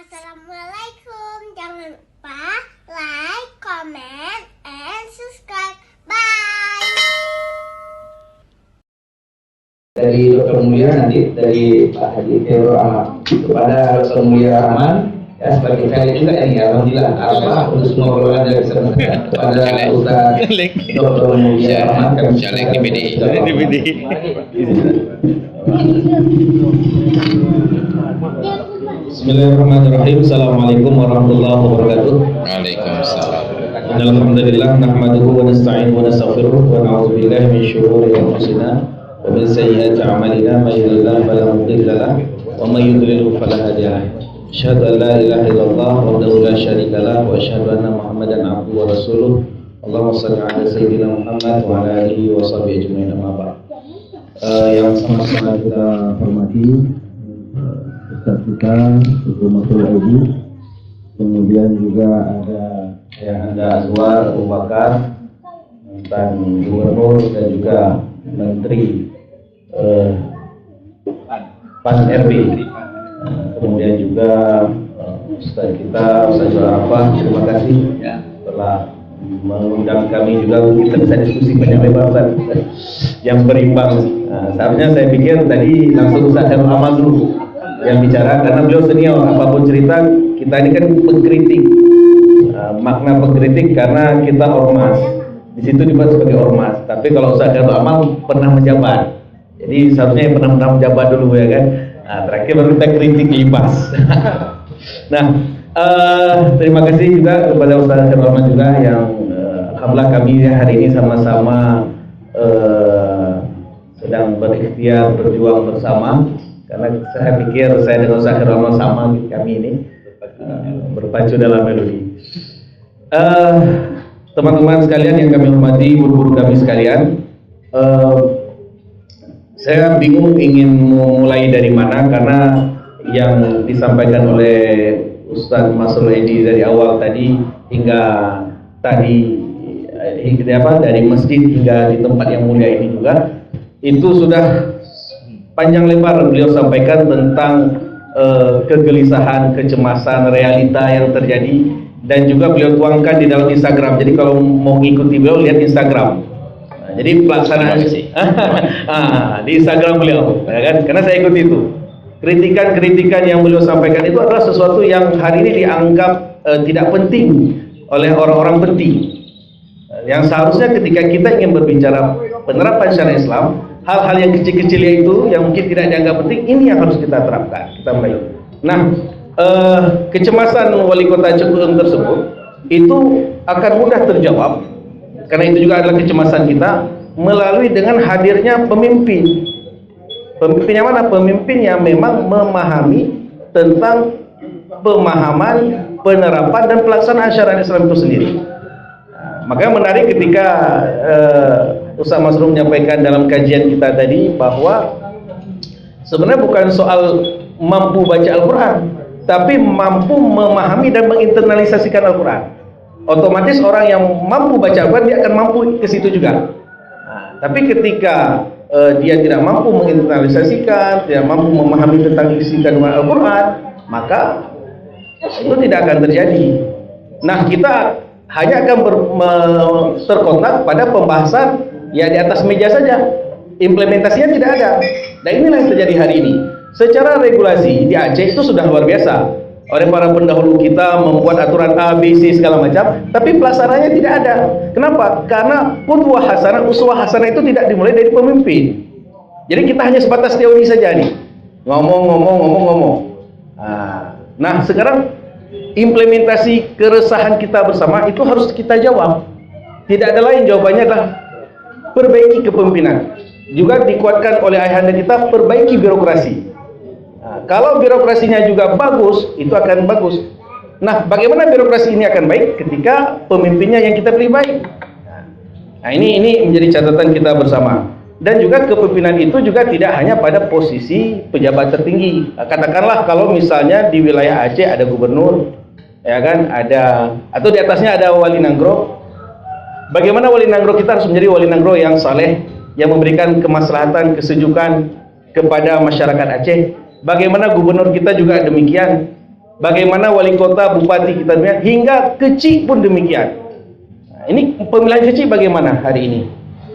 Assalamualaikum. Jangan lupa like, comment, and subscribe. Bye. Dari Dr. Mulia nanti dari Pak Haji Khairul Ahmad kepada Dr. Mulia Rahman ya sebagai kali juga ini alhamdulillah apa untuk ngobrol dari sana kepada Ustaz Dr. Mulia Rahman kami caleg di BDI. Bismillahirrahmanirrahim. Assalamualaikum warahmatullahi wabarakatuh. Waalaikumsalam. Alhamdulillah nahmaduhu wa nasta'inuhu wa nastaghfiruh wa na'udzu billahi min syururi anfusina wa min sayyiati a'malina may yahdihillahu fala mudilla lahu wa may yudlilhu fala hadiya lahu. Asyhadu an la ilaha illallah wahdahu la syarika lahu wa asyhadu anna Muhammadan abduhu wa rasuluh. Allahumma shalli ala sayyidina Muhammad wa ala alihi wa sahbihi ajmain. Amma ba'd. Yang sama-sama kita hormati Ustaz kita, Dr. Masul Aidi, kemudian juga ada Azwar Abu Bakar, mantan Gubernur dan juga Menteri PAN RB, kemudian juga Ustaz kita, Ustaz Arafah, terima kasih telah mengundang kami juga untuk kita bisa diskusi banyak lebar yang berimbang. Seharusnya saya pikir tadi langsung Ustaz Khairul Ahmad dulu yang bicara karena beliau senior, apapun cerita kita ini kan pengkritik. Makna pengkritik karena kita ormas, di situ dibuat sebagai ormas. Tapi kalau Ustaz Khairul Ahmad pernah menjabat, jadi seharusnya yang pernah menjabat dulu ya kan. Nah, terakhir baru kita kritik lipas. Nah, terima kasih juga kepada Ustaz Khairul Ahmad juga yang alhamdulillah kami hari ini sama-sama sedang berikhtiar berjuang bersama. Karena saya pikir saya dengan Ustaz Khairul Ahmad sama kami ini berpacu dalam melodi. Teman-teman sekalian yang kami hormati, guru-guru kami sekalian, saya bingung ingin memulai dari mana karena yang disampaikan oleh Ustaz Masul Aidi dari awal tadi hingga tadi dari masjid hingga di tempat yang mulia ini juga itu sudah panjang lebar beliau sampaikan tentang kegelisahan, kecemasan, realita yang terjadi dan juga beliau tuangkan di dalam Instagram. Jadi kalau mau ngikuti beliau lihat Instagram. Nah, jadi pelaksanaan di Instagram beliau, ya kan? Karena saya ikuti itu. Kritikan-kritikan yang beliau sampaikan itu adalah sesuatu yang hari ini dianggap tidak penting oleh orang-orang penting. Yang seharusnya ketika kita ingin berbicara penerapan syariat Islam, hal-hal yang kecil-kecilnya itu yang mungkin tidak dianggap penting, ini yang harus kita terapkan, kita mulai. Nah, kecemasan wali kota Cekueng tersebut itu akan mudah terjawab karena itu juga adalah kecemasan kita melalui dengan hadirnya pemimpin. Pemimpin yang mana? Pemimpin yang memang memahami tentang pemahaman, penerapan dan pelaksanaan syariat Islam itu sendiri. Makanya menarik ketika Ustaz Masrum menyampaikan dalam kajian kita tadi bahwa sebenarnya bukan soal mampu baca Al-Quran, tapi mampu memahami dan menginternalisasikan Al-Quran. Otomatis orang yang mampu baca Al-Quran dia akan mampu ke situ juga. Nah, tapi ketika dia tidak mampu menginternalisasikan, tidak mampu memahami tentang isi kandungan Al-Quran, maka itu tidak akan terjadi. Nah, kita hanya akan terkotak pada pembahasan ya di atas meja saja, implementasinya tidak ada. Dan inilah yang terjadi hari ini. Secara regulasi di Aceh itu sudah luar biasa. Oleh para pendahulu kita membuat aturan A, B, C segala macam, tapi pelaksanaannya tidak ada. Kenapa? Karena qudwah hasanah, uswah hasanah itu tidak dimulai dari pemimpin. Jadi kita hanya sebatas teori saja nih, ngomong. Nah, sekarang implementasi keresahan kita bersama itu harus kita jawab. Tidak ada lain, jawabannya adalah perbaiki kepemimpinan. Juga dikuatkan oleh ayahanda kita, perbaiki birokrasi. Nah, kalau birokrasinya juga bagus, itu akan bagus. Nah, bagaimana birokrasi ini akan baik ketika pemimpinnya yang kita pilih baik? Nah, ini menjadi catatan kita bersama. Dan juga kepemimpinan itu juga tidak hanya pada posisi pejabat tertinggi. Katakanlah kalau misalnya di wilayah Aceh ada gubernur, ya kan, ada atau di atasnya ada wali nanggro. Bagaimana wali nanggro kita harus menjadi wali nanggro yang saleh, yang memberikan kemaslahatan, kesejukan kepada masyarakat Aceh. Bagaimana gubernur kita juga demikian. bagaimana wali kota, bupati kita hingga kecil pun demikian. Nah, ini pemilihan kecil bagaimana hari ini?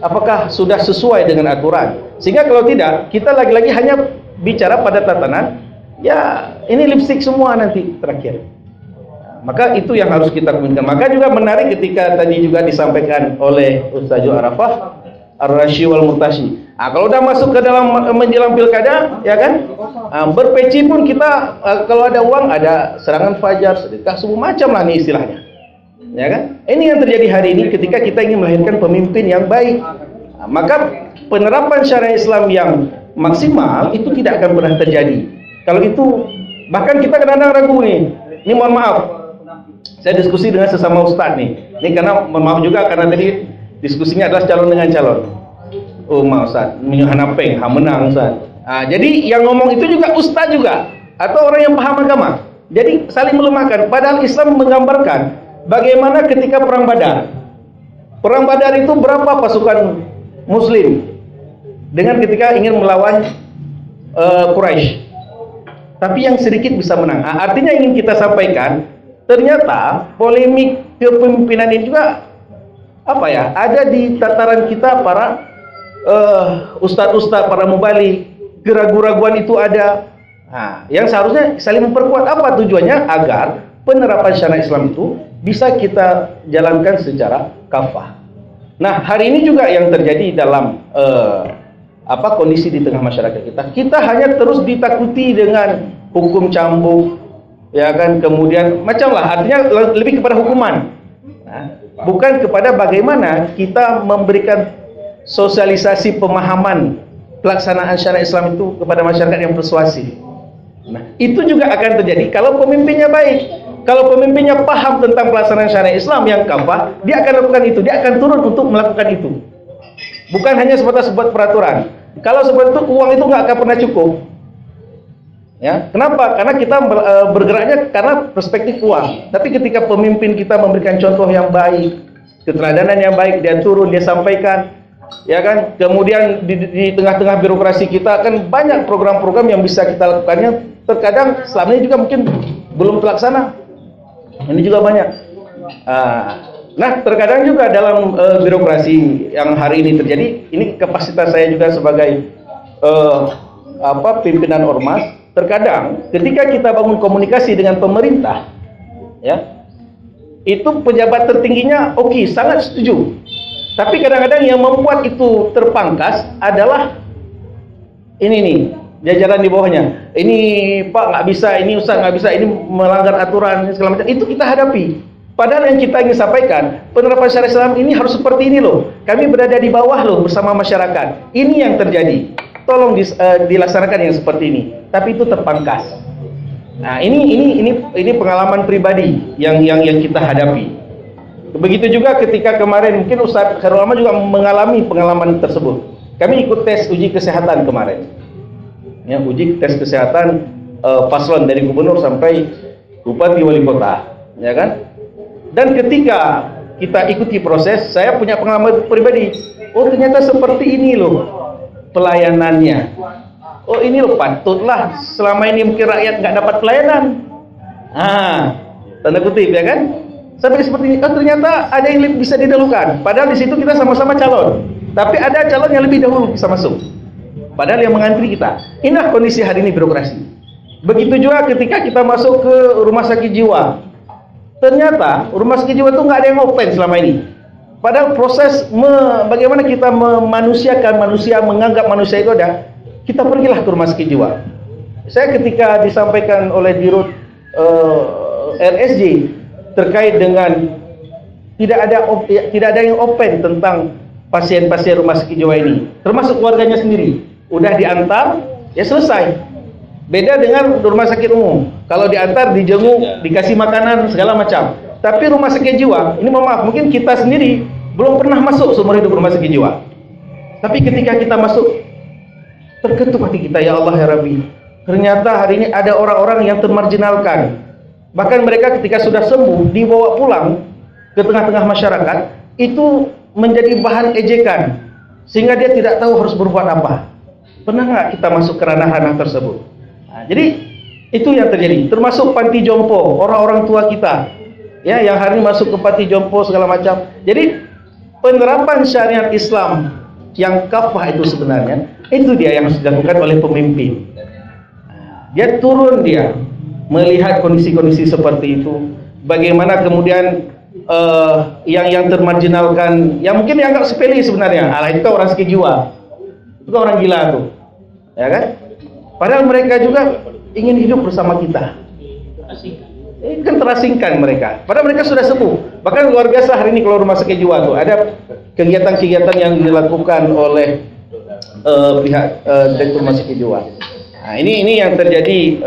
Apakah sudah sesuai dengan aturan? Sehingga kalau tidak, kita lagi-lagi hanya bicara pada tatanan, ya ini lipstick semua nanti terakhir. Maka itu yang harus kita komunikasikan. Maka juga menarik ketika tadi juga disampaikan oleh Ustaz Arafah ar-Rashi wal Murtashi. Kalau udah masuk ke dalam menjelang pilkada, ya kan, berpeci pun kita kalau ada uang, ada serangan fajar, sedekah subuh, macam lah nih istilahnya, ya kan. Ini yang terjadi hari ini ketika kita ingin melahirkan pemimpin yang baik. Maka penerapan syariat Islam yang maksimal itu tidak akan pernah terjadi. Kalau itu, bahkan kita kadang-kadang ragu nih. Ini mohon maaf, saya diskusi dengan sesama ustadz nih. Ini karena mohon maaf juga karena tadi diskusinya adalah calon dengan calon. Oh mau ustadz, menyuhana peng, menang ustadz. Jadi yang ngomong itu juga ustadz juga, atau orang yang paham agama. Jadi saling melemahkan. Padahal Islam menggambarkan bagaimana ketika perang Badar. Perang Badar itu berapa pasukan Muslim dengan ketika ingin melawan Quraisy. Tapi yang sedikit bisa menang. Artinya ingin kita sampaikan, ternyata polemik kepemimpinan ini juga ada di tataran kita para ustadz-ustadz, para mubalik. Keraguan-raguan itu ada. Yang seharusnya saling memperkuat. Apa tujuannya? Agar penerapan syariat Islam itu bisa kita jalankan secara kafah. Nah, hari ini juga yang terjadi dalam kondisi di tengah masyarakat kita. Kita hanya terus ditakuti dengan hukum cambuk, ya kan, kemudian macam lah. Artinya lebih kepada hukuman. Bukan kepada bagaimana kita memberikan sosialisasi pemahaman pelaksanaan syariat Islam itu kepada masyarakat yang persuasif. Nah, itu juga akan terjadi kalau pemimpinnya baik. Kalau pemimpinnya paham tentang pelaksanaan syariat Islam yang kafah, dia akan lakukan itu, dia akan turun untuk melakukan itu. Bukan hanya sebatas buat peraturan. Kalau seperti itu, uang itu nggak akan pernah cukup. Ya, kenapa? Karena kita bergeraknya karena perspektif uang. Tapi ketika pemimpin kita memberikan contoh yang baik, keteladanan yang baik, dia turun, dia sampaikan, ya kan. Kemudian di tengah-tengah birokrasi kita kan banyak program-program yang bisa kita lakukannya. Terkadang selama ini juga mungkin belum terlaksana. Ini juga banyak. Nah, terkadang juga dalam birokrasi yang hari ini terjadi, ini kapasitas saya juga sebagai pimpinan ormas. Terkadang ketika kita bangun komunikasi dengan pemerintah, ya, itu pejabat tertingginya oke, sangat setuju. Tapi kadang-kadang yang membuat itu terpangkas adalah ini nih, jajaran di bawahnya. Ini Pak nggak bisa, ini Ustaz nggak bisa, ini melanggar aturan, segala macam. Itu kita hadapi. Padahal yang kita ingin sampaikan, penerapan syariat Islam ini harus seperti ini loh. Kami berada di bawah loh bersama masyarakat. Ini yang terjadi. Tolong dilaksanakan yang seperti ini. Tapi itu terpangkas. Nah, ini pengalaman pribadi yang kita hadapi. Begitu juga ketika kemarin mungkin Ustaz Khairul Anam juga mengalami pengalaman tersebut. Kami ikut tes uji kesehatan kemarin. Ya, uji tes kesehatan paslon dari gubernur sampai bupati wali kota, ya kan? Dan ketika kita ikuti proses, saya punya pengalaman pribadi. Oh, ternyata seperti ini loh pelayanannya. Oh, ini loh patutlah selama ini mungkin rakyat nggak dapat pelayanan. Tanda kutip, ya kan? Sampai seperti ini. Oh, ternyata ada yang bisa didahulukan. Padahal di situ kita sama-sama calon. Tapi ada calon yang lebih dahulu bisa masuk. Padahal yang mengantri kita. Inilah kondisi hari ini birokrasi. Begitu juga ketika kita masuk ke rumah sakit jiwa. Ternyata rumah sakit jiwa itu nggak ada yang open selama ini. Padahal proses bagaimana kita memanusiakan manusia, menganggap manusia itu ada, kita pergilah ke rumah sakit jiwa. Saya ketika disampaikan oleh Dirut RSJ terkait dengan tidak ada yang open tentang pasien-pasien rumah sakit jiwa ini, termasuk keluarganya sendiri. Udah diantar, ya selesai. Beda dengan rumah sakit umum. Kalau diantar, dijenguk, dikasih makanan, segala macam. Tapi rumah sakit jiwa, ini mohon maaf, mungkin kita sendiri belum pernah masuk seumur hidup rumah sakit jiwa. Tapi ketika kita masuk, terketuk hati kita, ya Allah ya Rabbi. Ternyata hari ini ada orang-orang yang termarginalkan. Bahkan mereka ketika sudah sembuh, dibawa pulang ke tengah-tengah masyarakat, itu menjadi bahan ejekan. Sehingga dia tidak tahu harus berbuat apa. Pernah nggak kita masuk ke ranah-ranah tersebut? Nah, jadi Itu yang terjadi. Termasuk panti jompo, orang-orang tua kita, ya, yang hari ini masuk ke panti jompo segala macam. Jadi penerapan syariat Islam yang kafah itu sebenarnya itu dia yang harus dilakukan oleh pemimpin. Dia turun, dia melihat kondisi-kondisi seperti itu. Bagaimana kemudian yang termarginalkan, yang mungkin dianggap sepele sebenarnya, itu orang sakit jiwa, itu orang gila tuh, ya kan? Padahal mereka juga ingin hidup bersama kita. Ini kan terasingkan mereka. Padahal mereka sudah sembuh. Bahkan luar biasa hari ini kalau rumah sakit jiwa tuh ada kegiatan-kegiatan yang dilakukan oleh pihak direktur rumah sakit jiwa. Nah, ini yang terjadi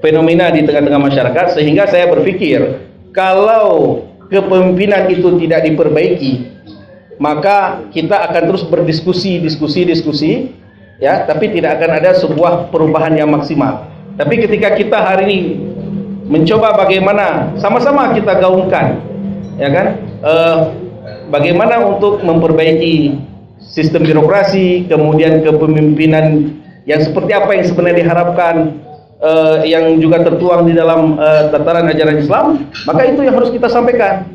fenomena di tengah-tengah masyarakat, sehingga saya berpikir kalau kepemimpinan itu tidak diperbaiki, maka kita akan terus berdiskusi, ya, tapi tidak akan ada sebuah perubahan yang maksimal. Tapi ketika kita hari ini mencoba bagaimana sama-sama kita gaungkan, ya kan, bagaimana untuk memperbaiki sistem birokrasi, kemudian kepemimpinan yang seperti apa yang sebenarnya diharapkan, yang juga tertuang di dalam tataran ajaran Islam, maka itu yang harus kita sampaikan.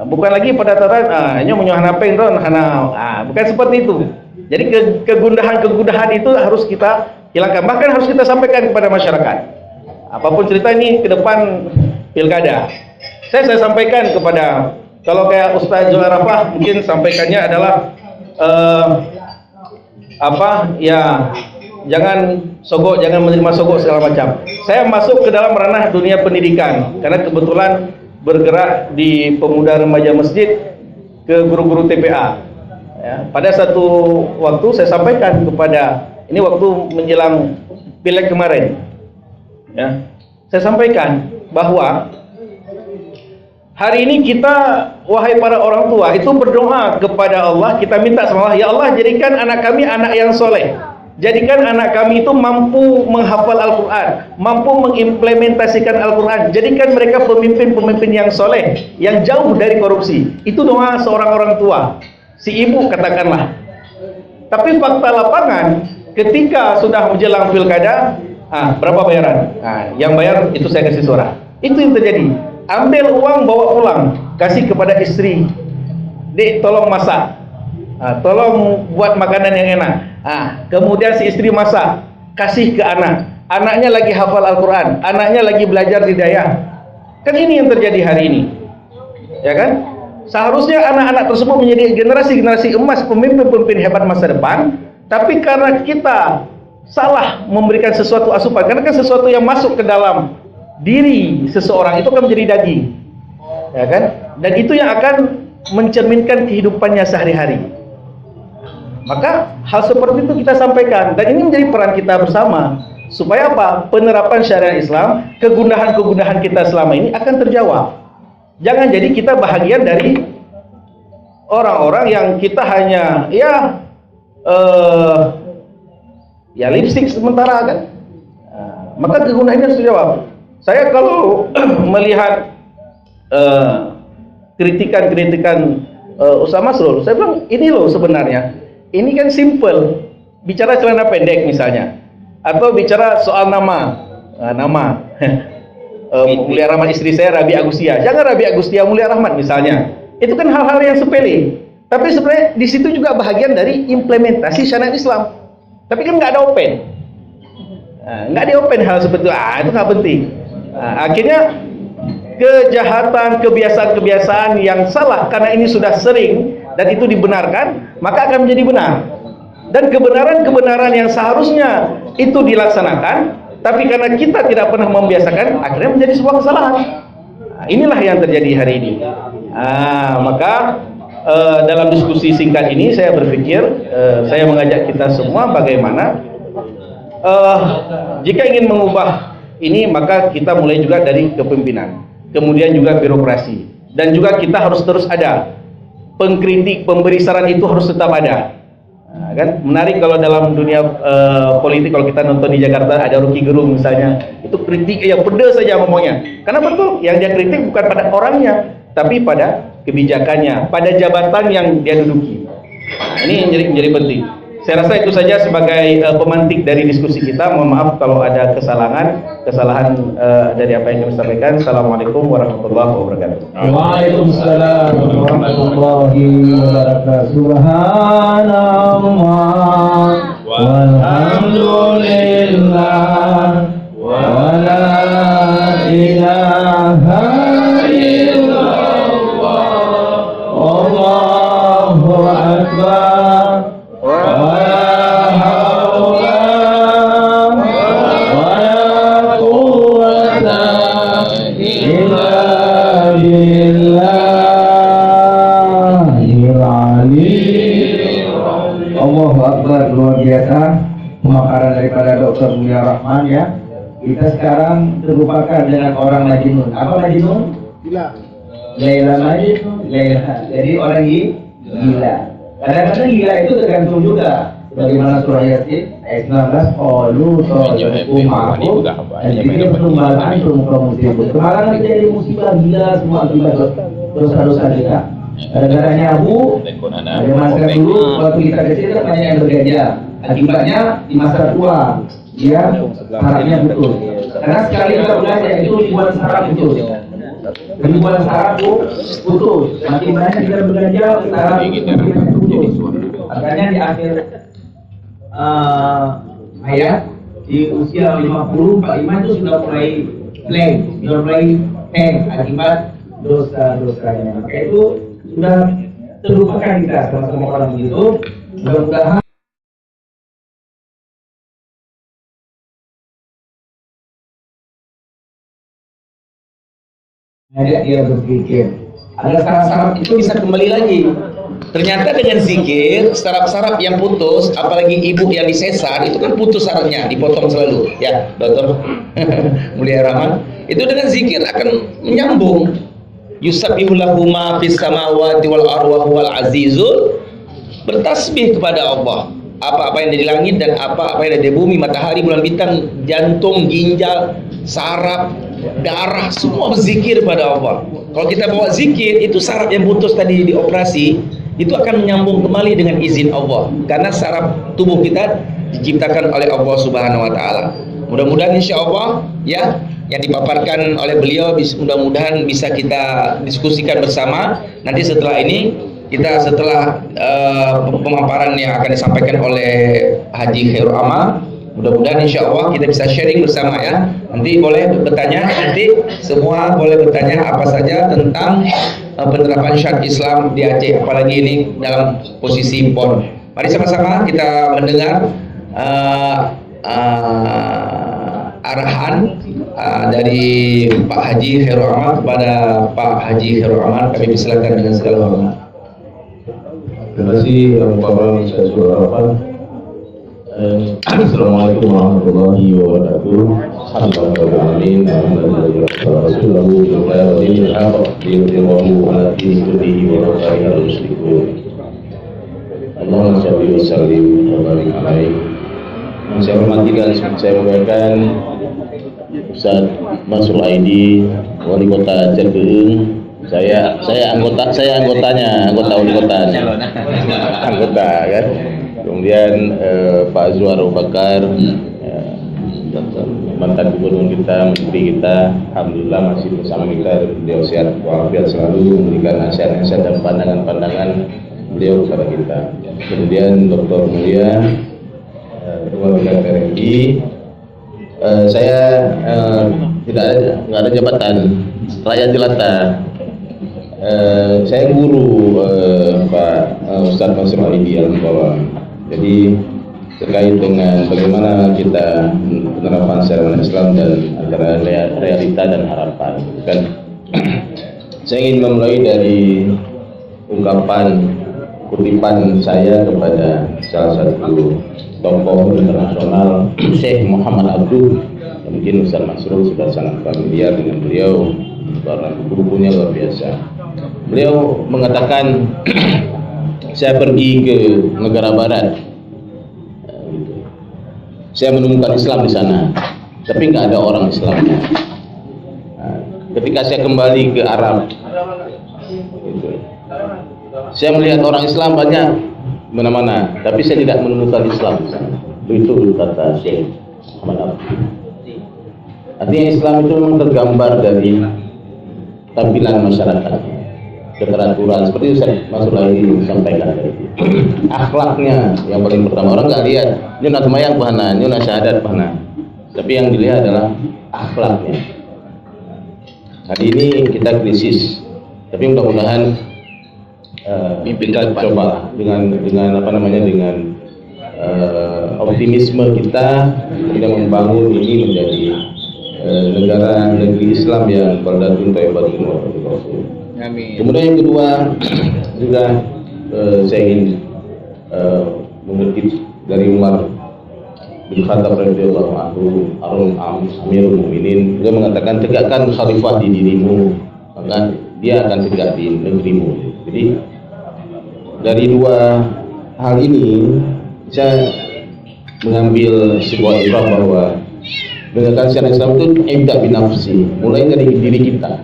Bukan lagi pada tataran hanya menyuahana pengron, bukan seperti itu. Jadi kegundahan itu harus kita hilangkan, bahkan harus kita sampaikan kepada masyarakat. Apapun cerita ini ke depan pilkada, saya sampaikan kepada, kalau kayak Ustaz Zul Arafah mungkin sampaikannya adalah jangan sogok, jangan menerima sogok segala macam. Saya masuk ke dalam ranah dunia pendidikan karena kebetulan bergerak di pemuda remaja masjid ke guru-guru TPA. Ya, pada satu waktu saya sampaikan kepada, ini waktu menjelang pileg kemarin, ya, saya sampaikan bahwa hari ini kita, wahai para orang tua, itu berdoa kepada Allah, kita minta sama Allah, ya Allah, jadikan anak kami anak yang soleh. Jadikan anak kami itu mampu menghafal Al-Quran, mampu mengimplementasikan Al-Quran. Jadikan mereka pemimpin-pemimpin yang soleh, yang jauh dari korupsi. Itu doa seorang orang tua, si ibu katakanlah. Tapi fakta lapangan, ketika sudah menjelang pilkada, berapa bayaran? Yang bayar itu saya kasih suara. Itu yang terjadi. Ambil uang, bawa pulang, kasih kepada istri. Dek, tolong masak, tolong buat makanan yang enak. Kemudian si istri masak, kasih ke anak. Anaknya lagi hafal Al-Quran, anaknya lagi belajar hidayah. Kan ini yang terjadi hari ini, ya kan? Seharusnya anak-anak tersebut menjadi generasi-generasi emas, pemimpin-pemimpin hebat masa depan. Tapi karena kita salah memberikan sesuatu asupan, karena kan sesuatu yang masuk ke dalam diri seseorang itu akan menjadi daging, ya kan? Dan itu yang akan mencerminkan kehidupannya sehari-hari. Maka hal seperti itu kita sampaikan, dan ini menjadi peran kita bersama supaya apa? Penerapan syariat Islam, kegundahan-kegundahan kita selama ini akan terjawab. Jangan jadi kita bahagian dari orang-orang yang kita hanya lipstick sementara kan. Maka kegundahannya harus terjawab. Saya kalau melihat kritikan-kritikan Ustaz Masrul, saya bilang ini loh sebenarnya. Ini kan simple, bicara celana pendek misalnya, atau bicara soal nama, Mulia Rahmat istri saya Rabi Agustia, jangan Rabi Agustia Mulia Rahmat misalnya. Itu kan hal-hal yang sepele, tapi sebenarnya di situ juga bahagian dari implementasi syariat Islam. Tapi kan nggak ada open, nggak ada open hal seperti itu nggak penting. Akhirnya kejahatan, kebiasaan-kebiasaan yang salah karena ini sudah sering dan itu dibenarkan, maka akan menjadi benar. Dan kebenaran-kebenaran yang seharusnya itu dilaksanakan, tapi karena kita tidak pernah membiasakan, akhirnya menjadi sebuah kesalahan. Inilah yang terjadi hari ini. Maka dalam diskusi singkat ini saya berpikir, saya mengajak kita semua bagaimana jika ingin mengubah ini, maka kita mulai juga dari kepemimpinan, kemudian juga birokrasi, dan juga kita harus terus ada pengkritik, pemberi saran itu harus tetap ada. Kan menarik kalau dalam dunia politik, kalau kita nonton di Jakarta ada Rocky Gerung misalnya, itu kritik yang pedas saja ngomongnya, karena betul yang dia kritik bukan pada orangnya, tapi pada kebijakannya, pada jabatan yang dia duduki. Ini menjadi penting. Saya rasa itu saja sebagai pemantik dari diskusi kita. Mohon maaf kalau ada kesalahan dari apa yang kami sampaikan. Assalamualaikum warahmatullahi wabarakatuh. Waalaikumsalam warahmatullahi wabarakatuh. Subhanallah walhamdulillah wa la ilaha illallah Allahu akbar wa la hawla wa la quwwata illa billahil aliyyil azim. Allahu akbar, luar biasa pemaparan daripada Dr. Mulia Rahman ya. Kita sekarang terlupakan dengan orang Majnun. Apa Majnun? Gila. Laila Majnun, Laila. Jadi orang gila. Kadang-kadang gila itu tergantung juga. Bagaimana surah Yasin ayat 19, qalu umaku dan pikir pertumbahan muka musibah. Kemarin terjadi musibah gila semua akibat dosa-dosa kita. Gara-gara nyabu, ada masa dulu waktu kita kecil kan banyak yang bergajah. Akibatnya di masa tua dia sarafnya putus. Karena sekali kita belajar itu ribuan saraf putus. Ribuan saraf putus. Makin banyak kita bergajah, saraf putus. Makanya di akhir hayat di usia 50, 45 itu sudah mulai blank, sudah mulai hang akibat dosa-dosanya. Maka itu sudah terlupakan kita sama-sama orang begitu. Mudah-mudahan ngajak dia berpikir. Ada saraf-saraf itu bisa kembali lagi. Ternyata dengan zikir, saraf-saraf yang putus, apalagi ibu yang disesar, itu kan putus sarafnya, dipotong selalu. Ya, Dr. Mulia Rahman. Itu dengan zikir akan menyambung. Yusabbihu lahu ma fis samawati wal arwahu wal azizul. Bertasbih kepada Allah. Apa-apa yang ada di langit dan apa-apa yang ada di bumi, matahari, bulan bintang, jantung, ginjal, saraf, darah, semua berzikir pada Allah. Kalau kita bawa zikir, itu saraf yang putus tadi dioperasi, itu akan menyambung kembali dengan izin Allah. Karena saraf tubuh kita diciptakan oleh Allah Subhanahu wa taala. Mudah-mudahan insya Allah ya, yang dipaparkan oleh beliau mudah-mudahan bisa kita diskusikan bersama. Nanti setelah ini setelah pemaparan yang akan disampaikan oleh Haji Khairul Amal, mudah-mudahan insya Allah kita bisa sharing bersama ya. Nanti boleh bertanya, nanti semua boleh bertanya apa saja tentang penerapan syariat Islam di Aceh, apalagi ini dalam posisi PON. Mari sama-sama kita mendengar arahan dari Pak Haji Khairul Amal kepada Pak Haji Khairul Amal. Kami persilakan dengan segala hormat. Terima kasih Bapak Assalamualaikum warahmatullahi wabarakatuh. Saya hormati dan saya muliakan Ustaz Masrul Aidi, Wali Kota Cergeung. Saya anggotanya, anggota wali kotanya, anggota kan. Kemudian Pak Azwar Abu Bakar, mantan gubernur kita, menteri kita, alhamdulillah masih bersama kita. Beliau sehat walafiat selalu, memberikan nasihat-nasihat dan pandangan-pandangan beliau kepada kita. Kemudian Dr. Mulia, keluarga PRI. Saya nggak ada jabatan, rakyat jelata. Saya guru Pak Ustaz Masrul Aidi Al-Bawa. Jadi terkait dengan bagaimana kita penerapan syariat Islam dan antara realita dan harapan kan. Saya ingin memulai dari ungkapan kutipan saya kepada salah satu tokoh internasional, Syekh Muhammad Abduh. Mungkin Ustaz Masrul sudah sangat familiar dengan beliau karena bukunya luar biasa. Beliau mengatakan, saya pergi ke negara barat, saya menemukan Islam di sana, tapi nggak ada orang Islamnya. Ketika saya kembali ke Arab, saya melihat orang Islam banyak mana-mana, tapi saya tidak menemukan Islam di sana. Itu kata Syekh Muhammad Abdi. Artinya Islam itu memang tergambar dari tampilan masyarakatnya, keteraturan seperti Ustaz Masrul Aidi sampaikan tadi. Akhlaknya yang paling pertama, orang nggak lihat nyuna semayang pahana, nyuna syahadat pahana, tapi yang dilihat adalah akhlaknya. Hari ini kita krisis, tapi mudah-mudahan kita coba dengan apa namanya, dengan optimisme kita membangun ini menjadi negara negeri Islam yang baldatun thayyibatun wa barakatuh. Amin. Kemudian yang kedua juga saya ingin mengutip dari Umar bin Khattab radhiyallahu anhu, Amirul Mukminin, dia mengatakan, tegakkan khalifah di dirimu, maka dia akan tegak di negerimu. Jadi dari dua hal ini saya mengambil sebuah ibrah bahwa menegakkan syariat Islam itu ibda binafsi, mulai dari diri kita,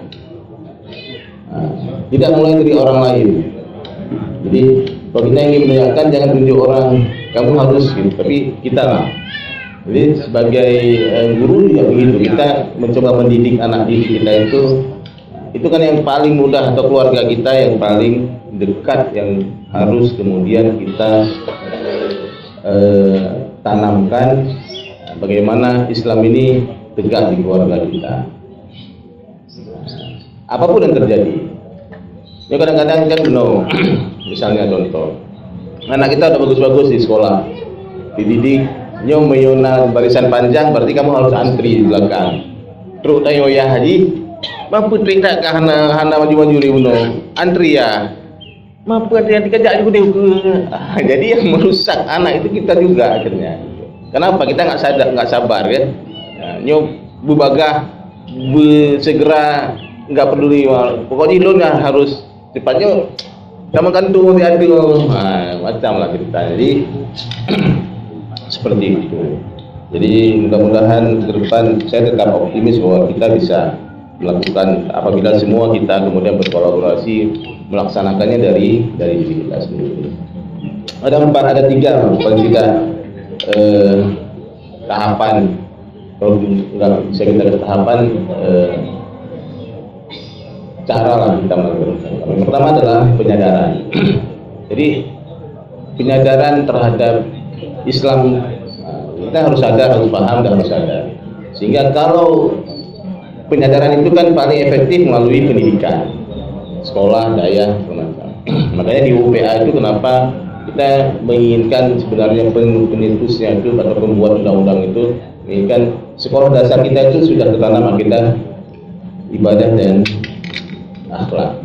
tidak mulai dari orang lain. Jadi kalau kita ingin menegakkan, jangan tunjuk orang kamu harus gitu, tapi kita lah. Jadi sebagai guru ya begitu, kita mencoba mendidik anak didik kita itu kan yang paling mudah, atau keluarga kita yang paling dekat, yang harus kemudian kita tanamkan bagaimana Islam ini tegak di keluarga kita. Apapun yang terjadi. Ya kadang-kadang kan misalnya contoh, anak kita udah bagus-bagus di sekolah, dididik, nyom meyona barisan panjang, berarti kamu harus antri di belakang. Terus tayo ya haji, mampu tidak kah hana maju-maju ni uno, antri ya. Mampu yang dikejak juga dia. Jadi yang merusak anak itu kita juga akhirnya. Kenapa? Kita nggak sabar ya. Nyom bubagah segera nggak peduli. Pokoknya lo harus cepatnya. Kamu kan tuh diadu, macam lah cerita. Jadi seperti itu. Jadi mudah-mudahan ke depan saya tetap optimis bahwa kita bisa melakukan, apabila semua kita kemudian berkolaborasi melaksanakannya dari diri kita sendiri. Ada tiga paling tidak tahapan, kalau nggak bisa kita ada tahapan, cara lah kita melakukan. Yang pertama adalah penyadaran. Jadi penyadaran terhadap Islam, kita harus sadar, harus paham, dan harus sadar. Sehingga kalau penyadaran itu kan paling efektif melalui pendidikan, sekolah, daya, makanya di UPA itu kenapa kita menginginkan sebenarnya pencetusnya itu atau pembuat undang-undang itu menginginkan sekolah dasar kita itu sudah tertanam akidah, ibadah, dan akhlak.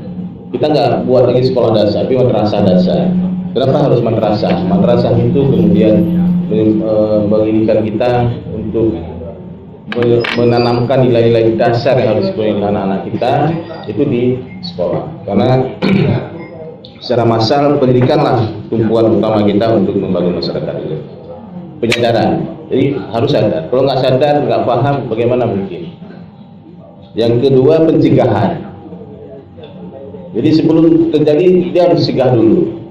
Kita nggak buat lagi sekolah dasar, tapi madrasah dasar. Kenapa harus madrasah? Madrasah itu kemudian menginginkan kita untuk menanamkan nilai-nilai dasar yang harus dimiliki anak-anak kita itu di sekolah. Karena secara massal pendidikanlah tumpuan utama kita untuk membangun masyarakat ini. Penyadaran. Jadi harus sadar. Kalau nggak sadar, nggak paham, bagaimana mungkin? Yang kedua, pencegahan. Jadi sebelum terjadi dia harus cegah dulu.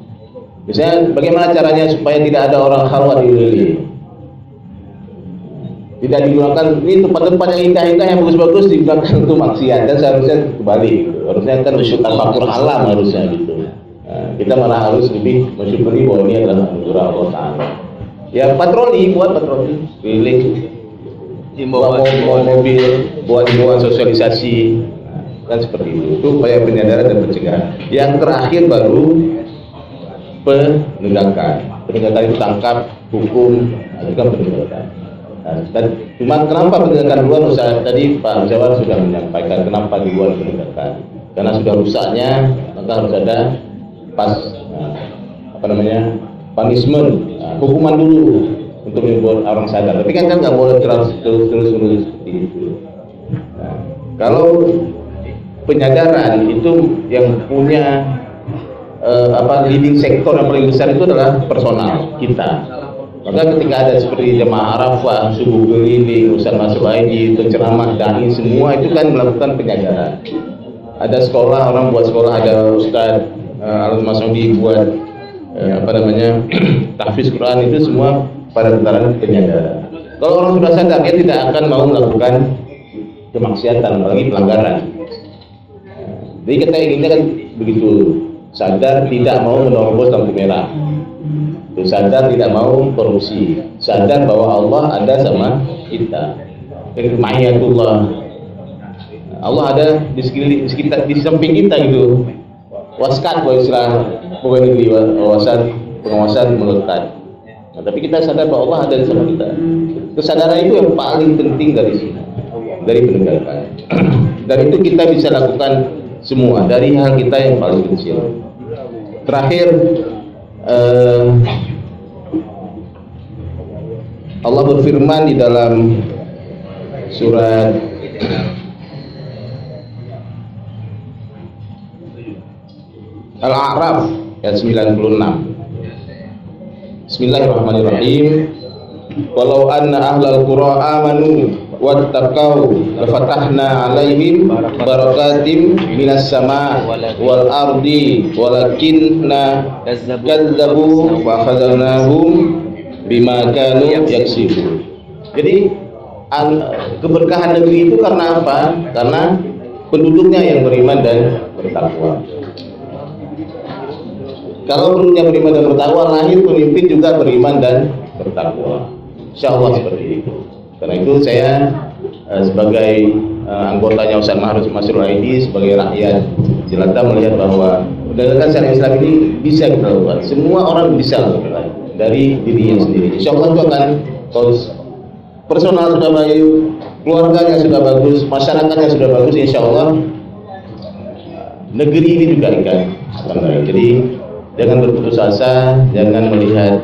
Misalnya bagaimana caranya supaya tidak ada orang khalwat di Lili? Tidak digunakan ini tempat-tempat yang indah-indah yang bagus-bagus digunakan untuk maksiat, dan seharusnya kembali. Harusnya kan tafakur alam harusnya gitu. Nah, kita malah harus lebih mensyukuri bahwa ini adalah anugerah Allah Ta'ala. Ya patroli, buat patroli, keliling, bawa mobil, buat himbauan sosialisasi, kan seperti itu upaya penyadaran dan pencegahan. Yang terakhir baru penegakan itu tangkap, hukum, itu kan penegakan. Dan cuma kenapa penegakan duluan? Tadi Pak Jawar sudah menyampaikan kenapa duluan penegakan, karena sudah rusaknya maka harus ada punishment, hukuman dulu untuk membuat orang sadar. Tapi kan nggak boleh terus seperti itu. Nah, kalau penyadaran itu yang punya leading sektor yang paling besar itu adalah personal kita. Maka ketika ada seperti jemaah Arafah, subuh keliling, Ustaz Masrul Aidi, penceramah, dai, semua itu kan melakukan penyadaran. Ada sekolah, orang buat sekolah, ada Ustaz Al-Masudi buat tahfiz Quran itu semua pada tataran penyadaran. Kalau orang sudah sadar, dia tidak akan mau melakukan kemaksiatan, apalagi pelanggaran. Jadi kita inginnya kan begitu, sadar tidak mau menerobos lampu merah, sadar tidak mau korupsi, sadar bahwa Allah ada sama kita. Itu ma'iyatullah. Allah ada di sekitar, di samping kita gitu. Waskat istilah pokoknya di pengawasan melekat. Nah, tapi kita sadar bahwa Allah ada di sama kita. Kesadaran itu yang paling penting dari penegakan. Dan itu kita bisa lakukan semua dari hal kita yang paling kecil. Terakhir, Allah berfirman di dalam surat Al-A'raf ayat 96. Bismillahirrahmanirrahim. Walau anna ahlal qura amanu wattaqau lafatahna 'alaihim barakatim minas sama' wal ardi walakinna kadzabu wa akhadnahum bima kanu yaksibun. Jadi keberkahan negeri itu karena apa? Karena penduduknya yang beriman dan bertakwa. Kalau penduduknya beriman dan bertakwa, lahir pemimpin juga beriman dan bertakwa. Insyaallah seperti itu. Karena itu saya sebagai anggotanya Ustaz Masrul Aidi, sebagai rakyat jelata melihat bahwa penegakan syariat Islam ini bisa kita lakukan. Semua orang bisa lakukan dari dirinya sendiri. Insyaallah itu akan personal sudah baik, keluarganya sudah bagus, masyarakatnya sudah bagus, insyaallah negeri ini juga akan baik. Jadi jangan berputus asa, jangan melihat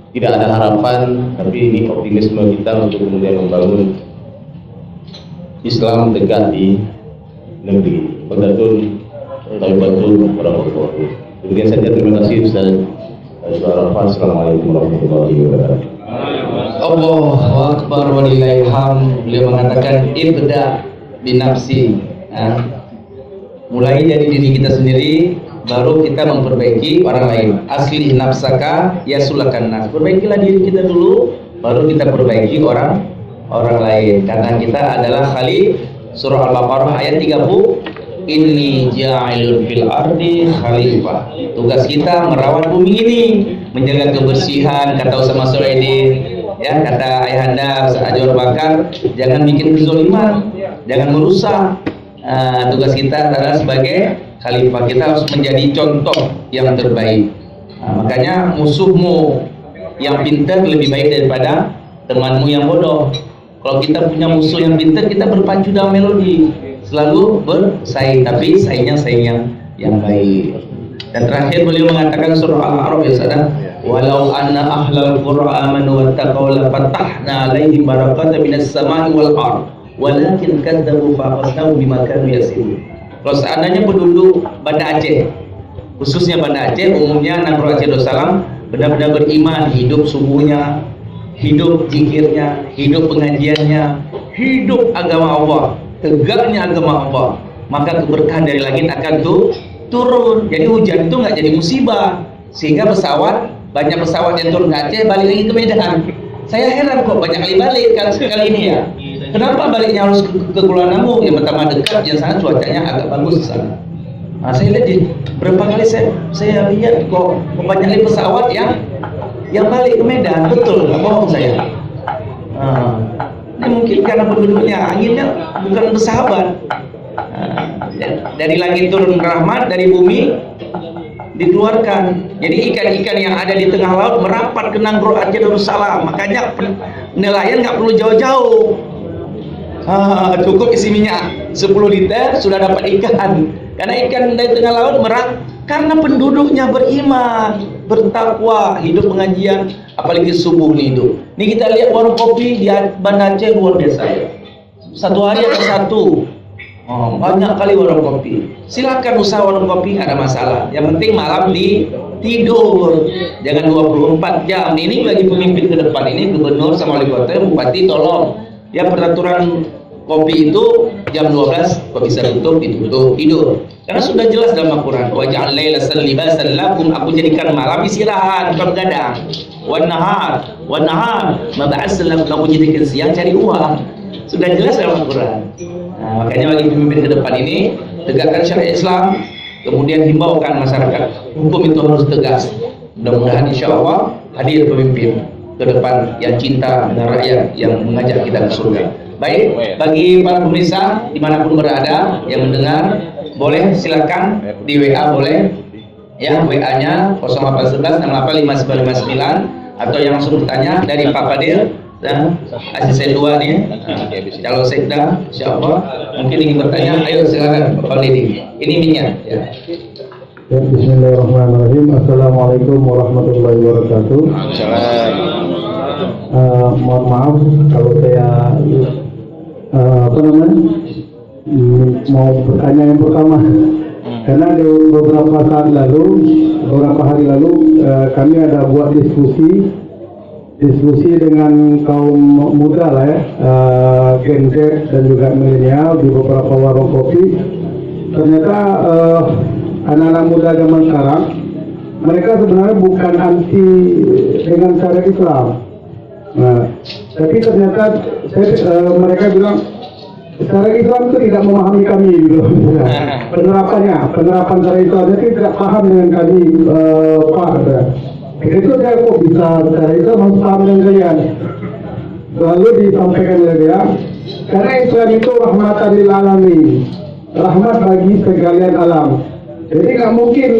tidak ada harapan, tapi ini optimisme kita untuk kemudian membangun Islam tegak di negeri. Betul, warahmatullahi. Demikian saja, terima kasih Ustaz. Assalamualaikum warahmatullahi wabarakatuh. Allahu Akbar walillahil hamd. Beliau mengatakan ibda binafsi. Mulai dari diri kita sendiri, baru kita memperbaiki orang lain. Asli nafsaka yasulakan nas. Perbaikilah diri kita dulu, baru kita perbaiki orang lain. Karena kita adalah khalif. Surah Al-Baqarah ayat 30. Inni ja'ilun fil ardi khalifah. Tugas kita merawat bumi ini, menjaga kebersihan. Kata Ustaz Masrul Aidi, ya, kata ayahanda Ustaz Ajwar Bakar, jangan bikin kezaliman, jangan merusak. Tugas kita adalah sebagai khalifah, kita harus menjadi contoh yang terbaik. Makanya musuhmu yang pintar lebih baik daripada temanmu yang bodoh. Kalau kita punya musuh yang pintar, kita berpacu dalam melodi, selalu bersaing, tapi saingnya yang baik. Dan terakhir beliau mengatakan surah Al-A'raf ya sadar, walau anna ahlal qura amanu wattaqaw lafatahna 'alaihim barakatan minas sama'i wal ardh walakin kadzabu fa akhadnahum bima kanu yaksibun. Kalau seandainya penduduk Banda Aceh, khususnya Banda Aceh, umumnya Nangro Aceh Darussalam, benar-benar beriman, hidup subuhnya, hidup zikirnya, hidup pengajiannya, hidup agama Allah, tegaknya agama Allah, maka keberkahan dari langit akan turun. Jadi hujan itu nggak jadi musibah, sehingga banyak pesawat yang turun ke Aceh balik lagi ke Medan. Saya heran kok banyak kali balik kali ini ya. Kenapa baliknya harus ke Kuala Namu? Yang pertama dekat, yang sana cuacanya agak bagus di sana. Nah, saya lihat berapa kali saya lihat kok banyak kali pesawat yang balik ke Medan. Betul, nggak bohong saya. Ini mungkin karena penduduknya anginnya bukan bersahabat. Dari langit turun rahmat, dari bumi dikeluarkan. Jadi ikan-ikan yang ada di tengah laut merapat ke Nangro Aceh Darussalam. Makanya nelayan nggak perlu jauh-jauh. Cukup isi minyak 10 liter sudah dapat ikan. Karena ikan dari tengah laut karena penduduknya beriman, bertakwa, hidup pengajian, apalagi subuh nih hidup. Ini kita lihat warung kopi di Banda Aceh luar biasa ya. Satu hari ada satu. Banyak kali warung kopi. Silakan usaha warung kopi, nggak ada masalah. Yang penting malam tidur, jangan 24 jam. Ini bagi pemimpin ke depan ini, gubernur sama wali kota, bupati, tolong ya peraturan kopi itu jam 12 kok bisa tutup, ditutup, tidur. Karena sudah jelas dalam Al-Quran, wa ja'al laila libasan lakum, aku jadikan malam istirahat, bukan gadang. Wan nahar mab'asan lakum, aku jadikan siang cari uang. Sudah jelas dalam Al-Quran. Nah, makanya bagi pemimpin ke depan ini, tegakkan syariat Islam, kemudian himbaukan masyarakat, hukum itu harus tegas. Mudah-mudahan insya Allah hadir pemimpin ke depan yang cinta dengan rakyat, yang mengajak kita ke surga. Baik, bagi para pemirsa dimanapun berada yang mendengar, boleh silakan di WA, boleh ya, WA-nya 0811 685 atau yang langsung bertanya dari Pak Fadil dan asisten 2 nih, calon sekda, insya Allah mungkin ingin bertanya, ayo silakan Pak Fadil. Ini minyak ya. Bismillahirrahmanirrahim. Assalamualaikum warahmatullahi wabarakatuh. Mohon maaf kalau saya mau bertanya yang pertama, karena di beberapa hari lalu kami ada buat diskusi dengan kaum muda lah ya, Gen Z dan juga milenial di beberapa warung kopi. Ternyata anak-anak muda zaman sekarang, mereka sebenarnya bukan anti dengan syariat Islam. Nah, tapi ternyata mereka bilang syariat Islam itu tidak memahami kami gitu. Penerapan syariat Islam itu tidak paham dengan kami, Pak. Itu saya kok bisa syariat Islam harus paham dengan kalian. Lalu disampaikan oleh dia, karena Islam itu rahmatan lil alamin, rahmat bagi segalian alam. Jadi nggak mungkin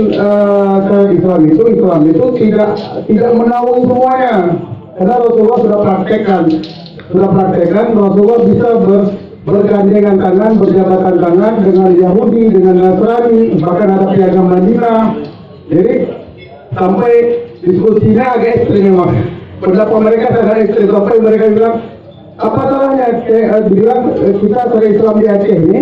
Islam itu tidak menaungi semuanya. Karena Rasulullah sudah praktekkan Rasulullah bisa bergandengan tangan, berjabatan tangan dengan Yahudi, dengan Nasrani, bahkan ada piagam Madinah. Jadi sampai diskusinya agak ekstrim memang. Pendapat mereka sangat ekstrim, sampai mereka bilang, apa salahnya dibilang kita dari Islam di Aceh ini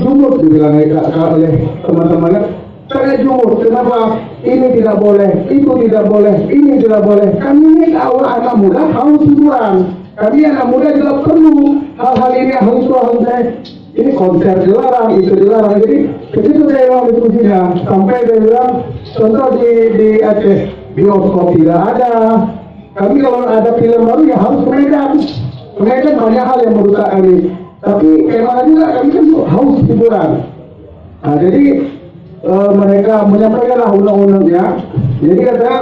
jumur, dibilang oleh teman-temannya, sangat jumur. Kenapa ini tidak boleh, itu tidak boleh, ini tidak boleh? Kami ini awal anak muda harus hiburan. Kami anak muda juga perlu hal-hal ini, harus ini konser dilarang, itu dilarang. Jadi begitu saya mau diskusinya, sampai dia bilang, contoh di Aceh bioskop tidak ada. Kami kalau ada film baru ya harus ke Medan. Ke Medan banyak hal yang merusak kami. Tapi kemana juga kami kan haus hiburan. Nah, jadi mereka menyampaikanlah undang-undangnya. Jadi katanya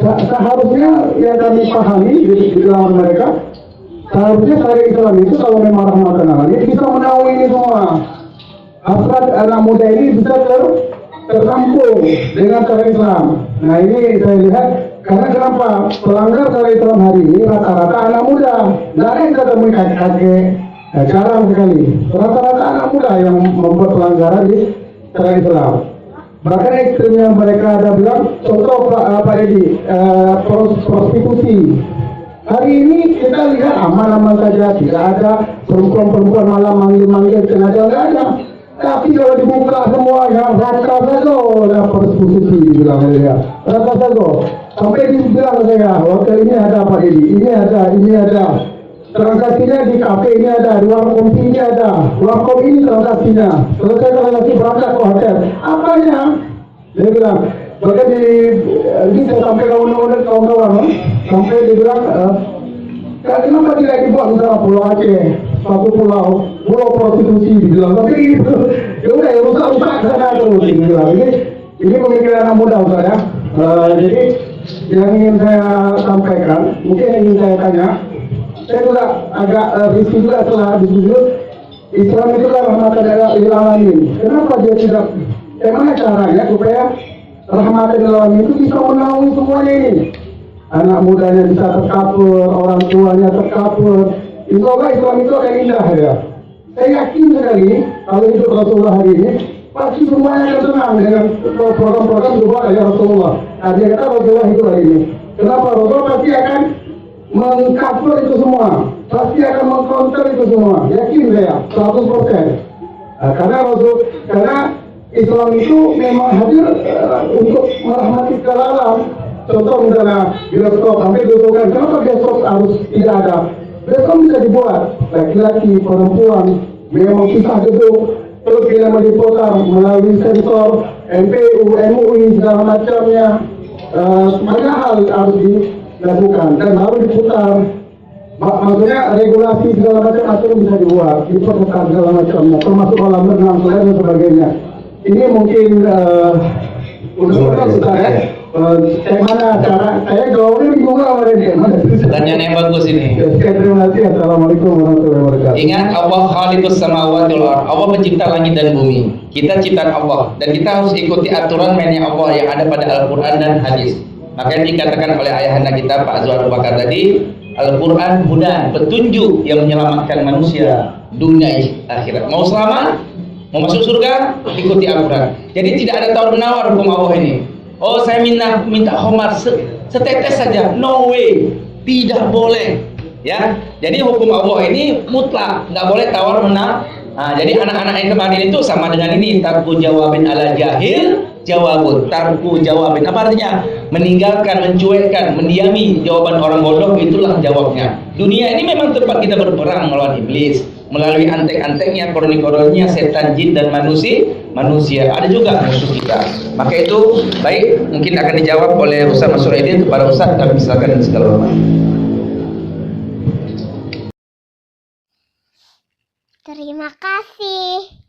seharusnya yang kami pahami di dalam mereka, seharusnya syariat Islam itu kalau memang rahmatan alamin bisa menaungi ini semua. Hasrat anak muda ini bisa tertampung dengan syariat Islam. Nah ini saya lihat, karena kenapa pelanggar syariat Islam hari ini rata-rata anak muda. Nggak ada yang kita temui kakek. Jarang sekali. Rata-rata anak muda yang membuat pelanggaran di syariat Islam. Bahkan ekstrimnya mereka ada bilang, contoh Pak Edi, prostitusi. Hari ini kita lihat aman-aman saja, tidak ada perempuan-perempuan malam manggil-manggil sengaja, nggak ada. Tapi kalau dibuka semuanya, rata saja lah prostitusi dibilang saya. Rata saja. Sampai dibilang saya, waktu ini ada Pak Edi, ini ada. Transaksinya di kafe ini ada, di warung kopi ini ada, warung kopi ini transaksinya. Selesai transaksi berangkat ke hotel. Apanya? Dia bilang, bahkan ini saya sampai kawan-kawan, sampai dia bilang, kenapa tidak dibuat misalnya Pulau Aceh, satu pulau prostitusi, dibilang. Tapi itu, ya udah ya rusak sana terus, dibilang. Ini pemikiran anak muda ya. Jadi yang ingin saya sampaikan, mungkin yang ingin saya tanya. Saya juga agak risih juga setelah diskusi. Islam itu kan rahmatan lil alamin. Kenapa dia tidak? Bagaimana caranya supaya rahmatan lil alamin itu bisa menaungi semuanya ini? Anak mudanya bisa tercover, orang tuanya tercover. Insyaallah Islam itu akan indah ya. Saya yakin sekali kalau hidup Rasulullah hari ini pasti semuanya akan senang dengan program-program dibuat oleh Rasulullah. Nah, dia kata Rasulullah itu hari ini. Kenapa? Rasulullah pasti akan mengcover itu semua, pasti akan mengcounter itu semua, yakin saya 100%. Karena Islam itu memang hadir untuk merahmati segala alam. Contoh misalnya bioskop, sampai diusulkan kenapa bioskop harus tidak ada? besok bisa dibuat laki-laki, perempuan, memang pisah gedung, terus bila mau diputar melalui sensor, MPU, MUI, segala macamnya. Banyak hal harus dilakukan dan harus diputar. Maksudnya regulasi segala macam aturan bisa dibuat, diputar segala macamnya, termasuk kolam renang dan sebagainya. Ini mungkin untuk saya. Bagaimana cara saya jawabnya bingung sama dia. Pertanyaan yang bagus ini. Terima kasih. Assalamualaikum warahmatullahi wabarakatuh. Ingat, Allah khaliqus samawati wal ardh. Allah pencipta langit dan bumi. Kita ciptaan Allah dan kita harus ikuti aturan mainnya Allah yang ada pada Al-Qur'an dan hadis. Makanya dikatakan oleh ayahanda kita Pak Azwar Abu Bakar tadi, Al-Qur'an hudan, petunjuk yang menyelamatkan manusia dunia akhirat. Mau selamat, mau masuk surga, ikuti Al-Qur'an. Jadi tidak ada tawar menawar hukum Allah ini. Oh, saya minta khamar setetes saja. No way. Tidak boleh. Ya. Jadi hukum Allah ini mutlak, nggak boleh tawar menawar. Nah, jadi anak-anak yang kemarin itu sama dengan ini, tarku jawabin ala jahil jawabun. Tarku jawabin apa artinya? Meninggalkan, mencuekkan, mendiami jawaban orang bodoh, itulah jawabnya. Dunia ini memang tempat kita berperang melawan iblis melalui antek-anteknya, koroni-koroninya, setan, jin dan manusia. Ada juga musuh kita. Maka itu baik, mungkin akan dijawab oleh Ustaz Masrur Aidin. Kepada Ustaz kami silakan segala hormat. Terima kasih.